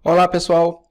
Olá pessoal!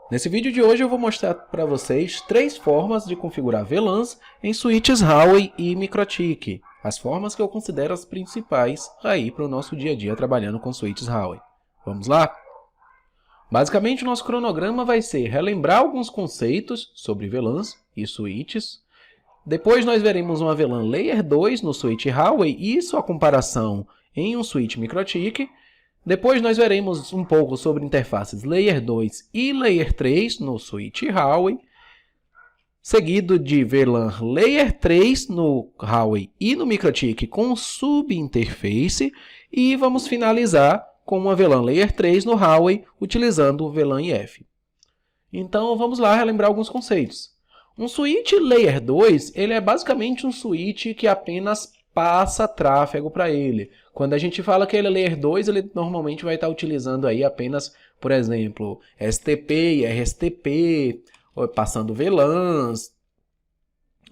Nesse vídeo de hoje eu vou mostrar para vocês 3 formas de configurar VLANs em switches Huawei e MikroTik. As formas que eu considero as principais aí para o nosso dia a dia trabalhando com switches Huawei. Vamos lá? Basicamente o nosso cronograma vai ser relembrar alguns conceitos sobre VLANs e switches. Depois nós veremos uma VLAN Layer 2 no switch Huawei e sua comparação em um switch MikroTik. Depois nós veremos um pouco sobre interfaces Layer 2 e Layer 3 no switch Huawei, seguido de VLAN Layer 3 no Huawei e no MikroTik com subinterface, e vamos finalizar com uma VLAN Layer 3 no Huawei utilizando o VLAN IF. Então vamos lá relembrar alguns conceitos. Um switch Layer 2 ele é basicamente um switch que apenas passa tráfego para ele. Quando a gente fala que ele é Layer 2, ele normalmente vai estar utilizando aí apenas, por exemplo, STP e RSTP, passando VLANs.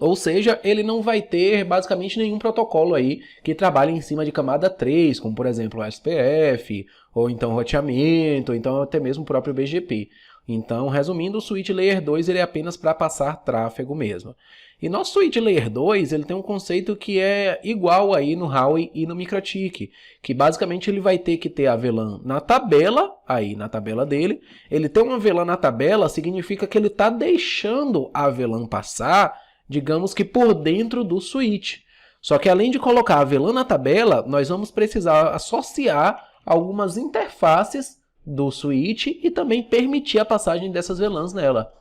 Ou seja, ele não vai ter basicamente nenhum protocolo aí que trabalhe em cima de camada 3, como por exemplo o SPF, ou então roteamento, ou então até mesmo o próprio BGP. Então, resumindo, o switch Layer 2 ele é apenas para passar tráfego mesmo. E nosso switch Layer 2 ele tem um conceito que é igual aí no Huawei e no MikroTik, que basicamente ele vai ter que ter a VLAN na tabela, aí na tabela dele. Ele ter uma VLAN na tabela significa que ele está deixando a VLAN passar, digamos que por dentro do switch. Só que além de colocar a VLAN na tabela, nós vamos precisar associar algumas interfaces do switch e também permitir a passagem dessas VLANs nela.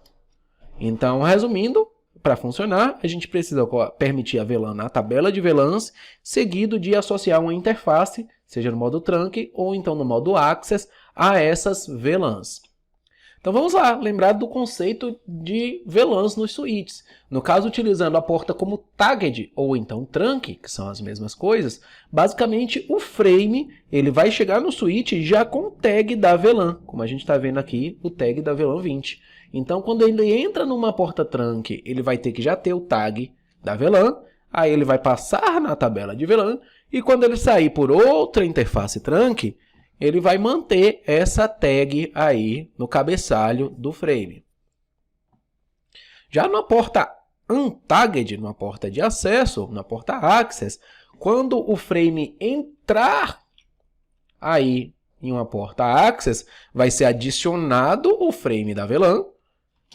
Então, resumindo, para funcionar, a gente precisa permitir a VLAN na tabela de VLANs, seguido de associar uma interface, seja no modo trunk ou então no modo access, a essas VLANs. Então vamos lá, lembrar do conceito de VLANs nos switches. No caso, utilizando a porta como target ou então trunk, que são as mesmas coisas, basicamente o frame ele vai chegar no switch já com o tag da VLAN, como a gente está vendo aqui, o tag da VLAN 20. Então quando ele entra numa porta trunk, ele vai ter que já ter o tag da VLAN, aí ele vai passar na tabela de VLAN, e quando ele sair por outra interface trunk, ele vai manter essa tag aí no cabeçalho do frame. Já na porta untagged, na porta de acesso, na porta access, quando o frame entrar aí em uma porta access, vai ser adicionado o frame da VLAN,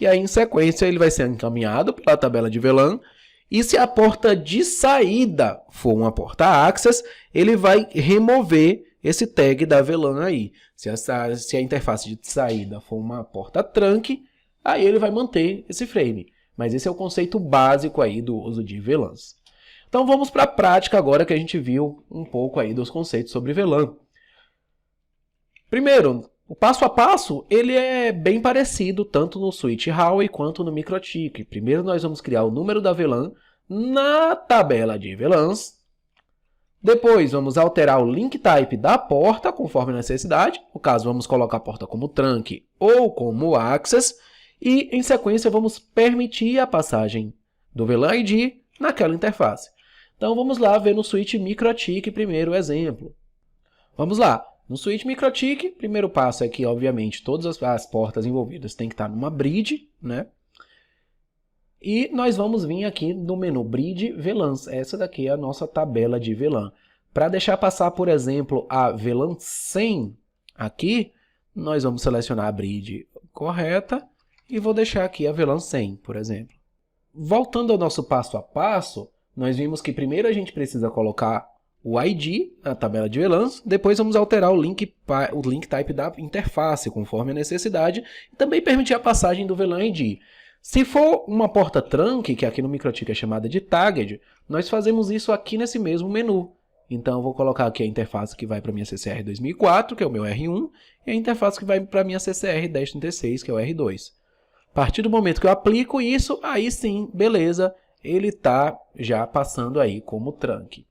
e aí em sequência ele vai ser encaminhado pela tabela de VLAN, e se a porta de saída for uma porta access, ele vai remover esse tag da VLAN aí. Se a interface de saída for uma porta trunk, aí ele vai manter esse frame. Mas esse é o conceito básico aí do uso de VLANs. Então vamos para a prática agora que a gente viu um pouco aí dos conceitos sobre VLAN. Primeiro, o passo a passo ele é bem parecido tanto no switch Huawei quanto no MikroTik. Primeiro nós vamos criar o número da VLAN na tabela de VLANs. Depois vamos alterar o link type da porta conforme a necessidade. No caso, vamos colocar a porta como trunk ou como access. E em sequência vamos permitir a passagem do VLAN ID naquela interface. Então vamos lá ver no switch MikroTik primeiro exemplo. Vamos lá. No switch MikroTik, primeiro passo é que, obviamente, todas as portas envolvidas têm que estar numa bridge, né? E nós vamos vir aqui no menu Bridge VLANs. Essa daqui é a nossa tabela de VLAN. Para deixar passar, por exemplo, a VLAN 100 aqui, nós vamos selecionar a bridge correta e vou deixar aqui a VLAN 100, por exemplo. Voltando ao nosso passo a passo, nós vimos que primeiro a gente precisa colocar o ID na tabela de VLANs, depois vamos alterar o link type da interface, conforme a necessidade, e também permitir a passagem do VLAN ID. Se for uma porta trunk, que aqui no MikroTik é chamada de tagged, nós fazemos isso aqui nesse mesmo menu. Então eu vou colocar aqui a interface que vai para a minha CCR 2004, que é o meu R1, e a interface que vai para a minha CCR 1036, que é o R2. A partir do momento que eu aplico isso, aí sim, beleza, ele está já passando aí como trunk.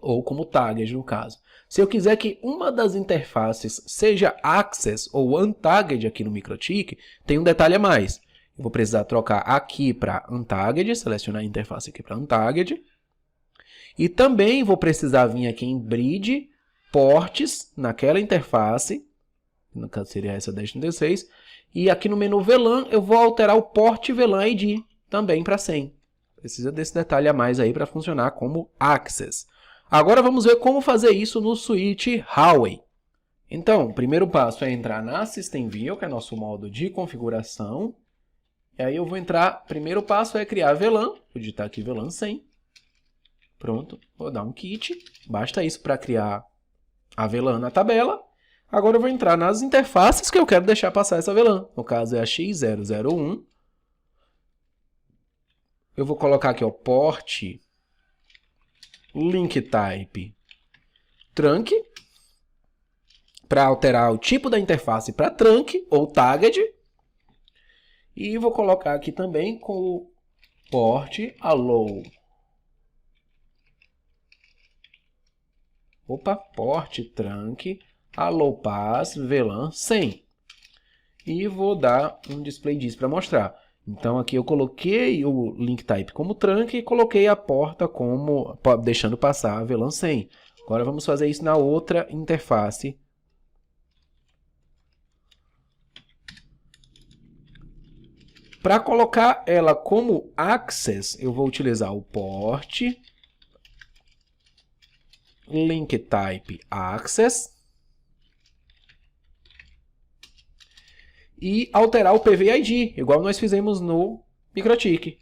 Ou como tagged no caso. Se eu quiser que uma das interfaces seja access ou untagged aqui no MikroTik, tem um detalhe a mais. Eu vou precisar trocar aqui para untagged, selecionar a interface aqui para untagged. E também vou precisar vir aqui em bridge, ports, naquela interface, no caso seria essa 1036. E aqui no menu VLAN eu vou alterar o port VLAN ID também para 100. Precisa desse detalhe a mais aí para funcionar como Access. Agora vamos ver como fazer isso no switch Huawei. Então, o primeiro passo é entrar na System View, que é nosso modo de configuração. E aí eu vou entrar, primeiro passo é criar VLAN, vou digitar aqui VLAN 100. Pronto, vou dar um kit, basta isso para criar a VLAN na tabela. Agora eu vou entrar nas interfaces que eu quero deixar passar essa VLAN, no caso é a X001. Eu vou colocar aqui o port link type trunk, para alterar o tipo da interface para trunk ou tagged. E vou colocar aqui também com o port allow. Port trunk allow pass VLAN 100. E vou dar um display disso para mostrar. Então aqui eu coloquei o link type como trunk e coloquei a porta como deixando passar a VLAN 100. Agora vamos fazer isso na outra interface. Para colocar ela como Access, eu vou utilizar o port link type Access e alterar o PVID, igual nós fizemos no MikroTik.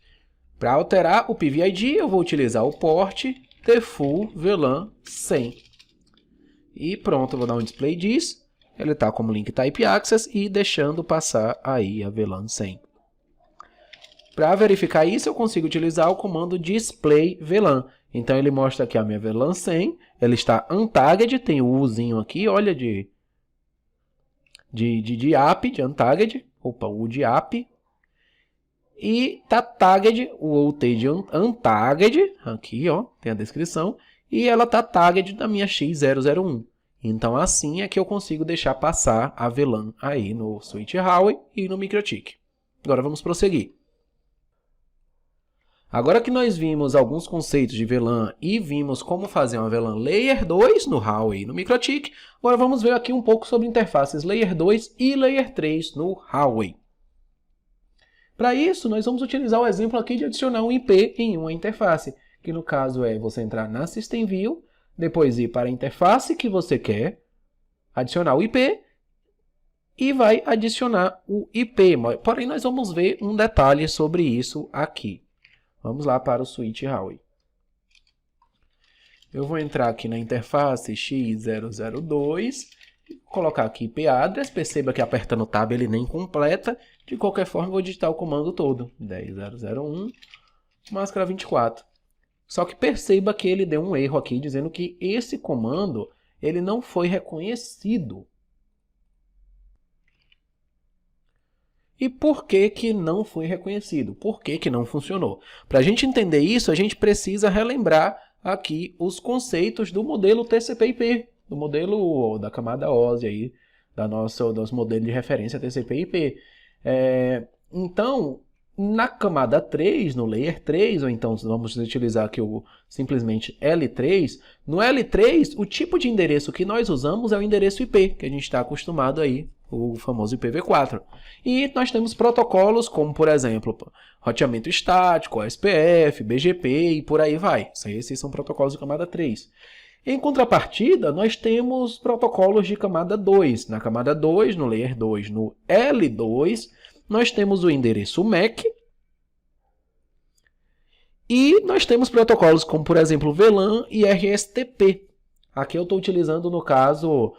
Para alterar o PVID, eu vou utilizar o port default VLAN 100. E pronto, eu vou dar um display disso. Ele está como link type Access e deixando passar aí a VLAN 100. Para verificar isso, eu consigo utilizar o comando display VLAN. Então ele mostra aqui a minha VLAN 100, ela está untagged, tem o Uzinho aqui, olha, de app, de untagged, o de app. E está tagged, o OT de untagged, aqui ó, tem a descrição, e ela está tagged da minha X001. Então assim é que eu consigo deixar passar a VLAN aí no switch Huawei e no MikroTik. Agora vamos prosseguir. Agora que nós vimos alguns conceitos de VLAN e vimos como fazer uma VLAN Layer 2 no Huawei e no MikroTik, agora vamos ver aqui um pouco sobre interfaces Layer 2 e Layer 3 no Huawei. Para isso, nós vamos utilizar o exemplo aqui de adicionar um IP em uma interface, que no caso é você entrar na System View, depois ir para a interface que você quer, adicionar o IP e vai adicionar o IP. Porém, nós vamos ver um detalhe sobre isso aqui. Vamos lá para o switch Huawei. Eu vou entrar aqui na interface X002, colocar aqui IP address, perceba que apertando o Tab ele nem completa. De qualquer forma, vou digitar o comando todo, 10.0.0.1, máscara 24. Só que perceba que ele deu um erro aqui, dizendo que esse comando ele não foi reconhecido. E por que que não foi reconhecido? Por que que não funcionou? Para a gente entender isso, a gente precisa relembrar aqui os conceitos do modelo TCP/IP, do modelo da camada OSI, aí, dos modelos de referência TCP/IP. Então, na camada 3, no Layer 3, ou então vamos utilizar aqui simplesmente L3, no L3, o tipo de endereço que nós usamos é o endereço IP, que a gente está acostumado aí, o famoso IPv4. E nós temos protocolos como, por exemplo, roteamento estático, OSPF, BGP e por aí vai. Esses são protocolos de camada 3. Em contrapartida, nós temos protocolos de camada 2. Na camada 2, no Layer 2, no L2, nós temos o endereço MAC. E nós temos protocolos como, por exemplo, VLAN e RSTP. Aqui eu estou utilizando, no caso,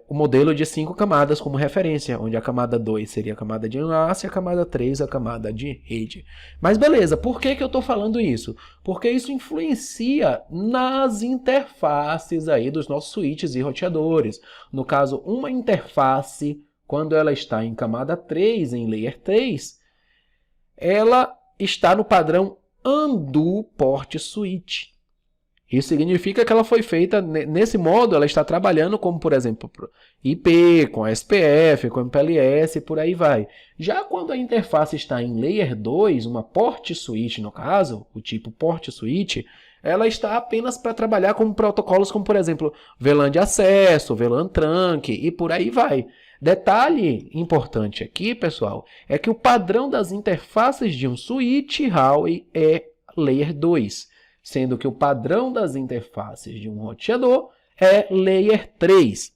o modelo de 5 camadas como referência, onde a camada 2 seria a camada de enlace e a camada 3 a camada de rede. Mas beleza, por que que eu estou falando isso? Porque isso influencia nas interfaces aí dos nossos switches e roteadores. No caso, uma interface, quando ela está em camada 3, em Layer 3, ela está no padrão Undo Port Switch. Isso significa que ela foi feita, nesse modo, ela está trabalhando como, por exemplo, IP, com SPF, com MPLS, e por aí vai. Já quando a interface está em Layer 2, uma Port Switch no caso, o tipo Port Switch, ela está apenas para trabalhar com protocolos como, por exemplo, VLAN de acesso, VLAN trunk e por aí vai. Detalhe importante aqui, pessoal, é que o padrão das interfaces de um switch Huawei é Layer 2, sendo que o padrão das interfaces de um roteador é Layer 3.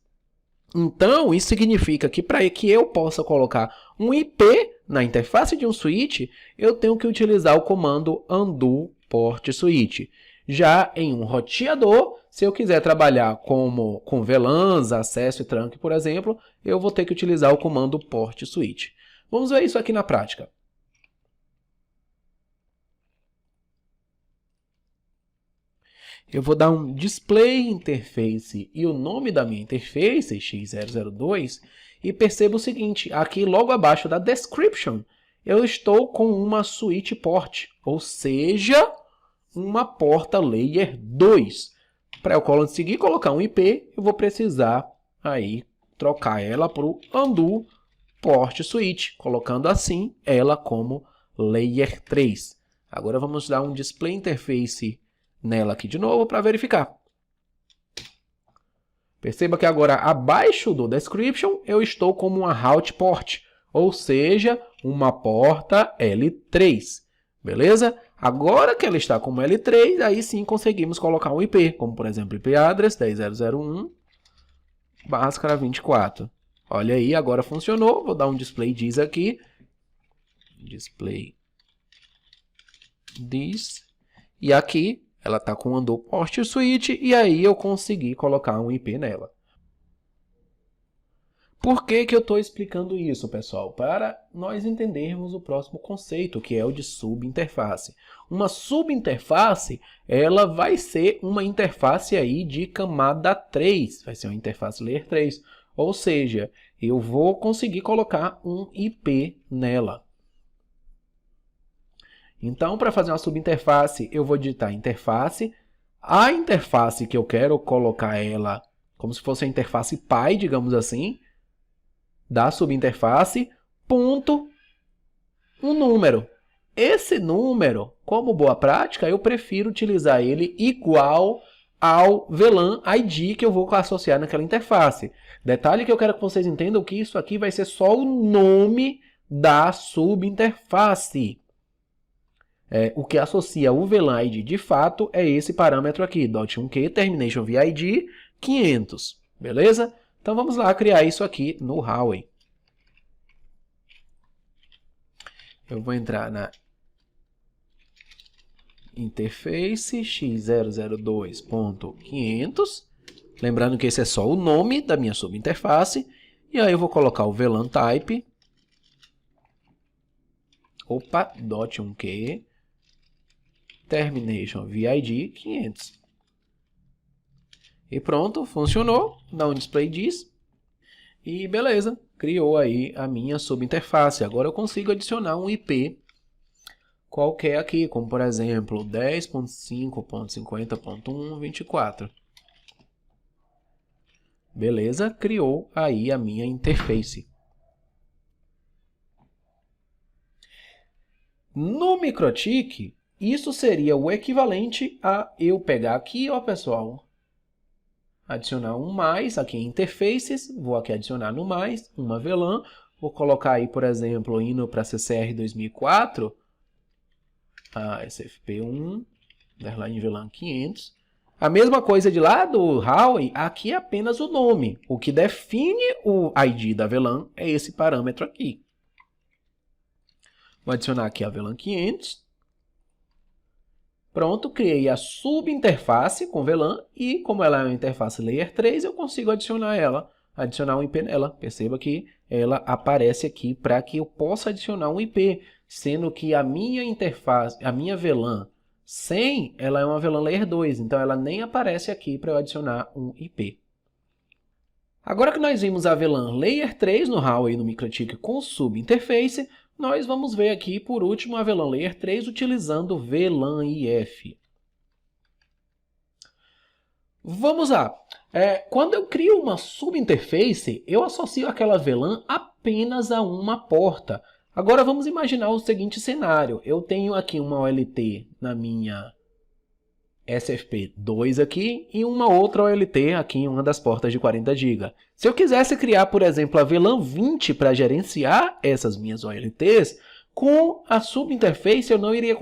Então, isso significa que para que eu possa colocar um IP na interface de um switch, eu tenho que utilizar o comando undo port switch. Já em um roteador, se eu quiser trabalhar com VLANs, acesso e trunk, por exemplo, eu vou ter que utilizar o comando port switch. Vamos ver isso aqui na prática. Eu vou dar um display interface e o nome da minha interface, X002, e perceba o seguinte, aqui logo abaixo da description, eu estou com uma switch port, ou seja, uma porta layer 2. Para eu conseguir colocar um IP, eu vou precisar aí trocar ela para o undo port switch, colocando assim ela como layer 3. Agora vamos dar um display interface nela aqui de novo para verificar. Perceba que agora abaixo do description eu estou como uma route port, ou seja, uma porta L3. Beleza? Agora que ela está como L3, aí sim conseguimos colocar um IP, como por exemplo IP address 10.001/24. Olha aí, agora funcionou. Vou dar um display this aqui. Display this. E aqui ela está com undo port switch e aí eu consegui colocar um IP nela. Por que eu estou explicando isso, pessoal? Para nós entendermos o próximo conceito, que é o de subinterface. Uma subinterface, ela vai ser uma interface aí de camada 3, vai ser uma interface layer 3. Ou seja, eu vou conseguir colocar um IP nela. Então, para fazer uma subinterface, eu vou digitar interface. A interface que eu quero colocar ela como se fosse a interface pai, digamos assim, da subinterface, ponto, um número. Esse número, como boa prática, eu prefiro utilizar ele igual ao VLAN ID que eu vou associar naquela interface. Detalhe que eu quero que vocês entendam que isso aqui vai ser só o nome da subinterface. O que associa o VLAN ID de fato é esse parâmetro aqui, .1q termination VID 500, beleza? Então vamos lá criar isso aqui no Huawei. Eu vou entrar na interface x002.500, lembrando que esse é só o nome da minha subinterface, e aí eu vou colocar o VLAN type, .1q termination VID 500. E pronto, funcionou. Dá um display diz. E beleza, criou aí a minha subinterface. Agora eu consigo adicionar um IP qualquer aqui, como por exemplo 10.5.50.1.24. Beleza, criou aí a minha interface. No MikroTik, isso seria o equivalente a eu pegar aqui, ó pessoal, adicionar um mais aqui em interfaces, vou aqui adicionar no mais, uma VLAN, vou colocar aí, por exemplo, indo para CCR 2004, a SFP1, underline VLAN 500. A mesma coisa de lá do Huawei, aqui é apenas o nome. O que define o ID da VLAN é esse parâmetro aqui. Vou adicionar aqui a VLAN 500. Pronto, criei a subinterface com VLAN e como ela é uma interface Layer 3, eu consigo adicionar um IP nela. Perceba que ela aparece aqui para que eu possa adicionar um IP, sendo que a minha interface, a minha VLAN 100, ela é uma VLAN Layer 2, então ela nem aparece aqui para eu adicionar um IP. Agora que nós vimos a VLAN Layer 3 no Huawei e no MikroTik com subinterface, nós vamos ver aqui, por último, a VLAN Layer 3 utilizando VLAN IF. Vamos lá. Quando eu crio uma subinterface, eu associo aquela VLAN apenas a uma porta. Agora vamos imaginar o seguinte cenário. Eu tenho aqui uma OLT na minha SFP2 aqui e uma outra OLT aqui em uma das portas de 40 GB. Se eu quisesse criar, por exemplo, a VLAN 20 para gerenciar essas minhas OLTs, com a subinterface eu não iria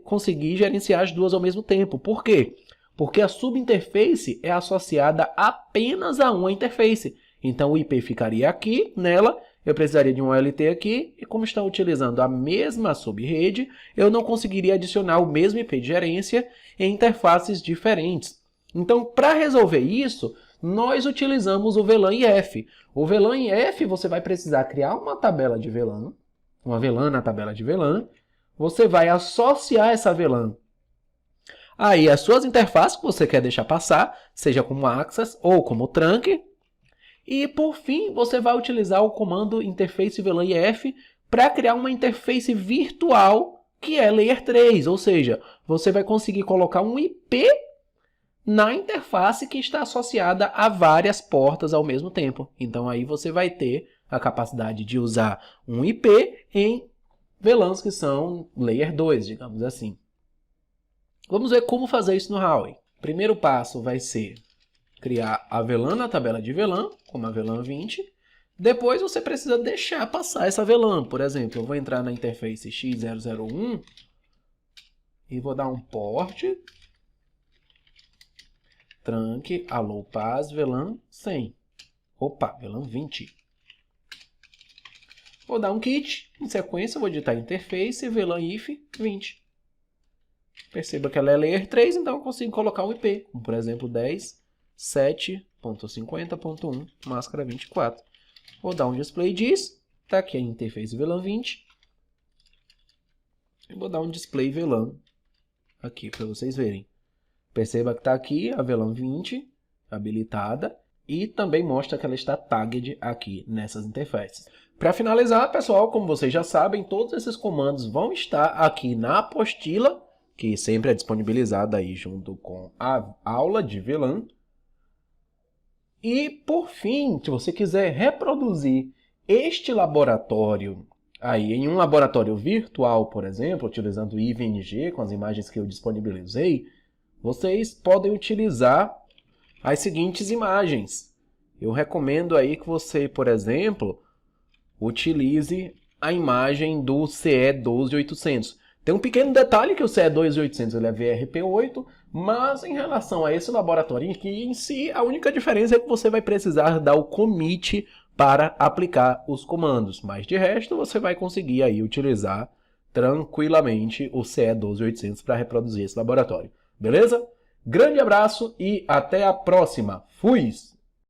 conseguir gerenciar as duas ao mesmo tempo. Por quê? Porque a subinterface é associada apenas a uma interface. Então o IP ficaria aqui, nela, eu precisaria de um OLT aqui, e como estão utilizando a mesma subrede, eu não conseguiria adicionar o mesmo IP de gerência em interfaces diferentes. Então, para resolver isso, nós utilizamos o VLAN IF. O VLAN IF, você vai precisar criar uma tabela de VLAN, uma VLAN na tabela de VLAN, você vai associar essa VLAN aí as suas interfaces que você quer deixar passar, seja como Access ou como Trunk. E por fim, você vai utilizar o comando interface VLAN IF para criar uma interface virtual que é Layer 3, ou seja, você vai conseguir colocar um IP na interface que está associada a várias portas ao mesmo tempo. Então aí você vai ter a capacidade de usar um IP em VLANs que são Layer 2, digamos assim. Vamos ver como fazer isso no Huawei. Primeiro passo vai ser criar a VLAN na tabela de VLAN, como a VLAN 20. Depois você precisa deixar passar essa VLAN. Por exemplo, eu vou entrar na interface X001 e vou dar um port, trunk, alô, paz, VLAN 100. Opa, VLAN 20. Vou dar um kit, em sequência eu vou digitar interface VLAN if 20. Perceba que ela é Layer 3, então eu consigo colocar um IP, como por exemplo 10.7.50.1, máscara 24. Vou dar um display disso, tá aqui a interface VLAN 20. E vou dar um display VLAN aqui para vocês verem. Perceba que está aqui a VLAN 20 habilitada e também mostra que ela está tagged aqui nessas interfaces. Para finalizar, pessoal, como vocês já sabem, todos esses comandos vão estar aqui na apostila, que sempre é disponibilizada aí junto com a aula de VLAN. E, por fim, se você quiser reproduzir este laboratório aí em um laboratório virtual, por exemplo, utilizando o IVNG com as imagens que eu disponibilizei, vocês podem utilizar as seguintes imagens. Eu recomendo aí que você, por exemplo, utilize a imagem do CE12800. Tem um pequeno detalhe que o CE12800 ele é VRP8, mas em relação a esse laboratório aqui em si, a única diferença é que você vai precisar dar o commit para aplicar os comandos. Mas de resto, você vai conseguir aí utilizar tranquilamente o CE12800 para reproduzir esse laboratório. Beleza? Grande abraço e até a próxima. Fui!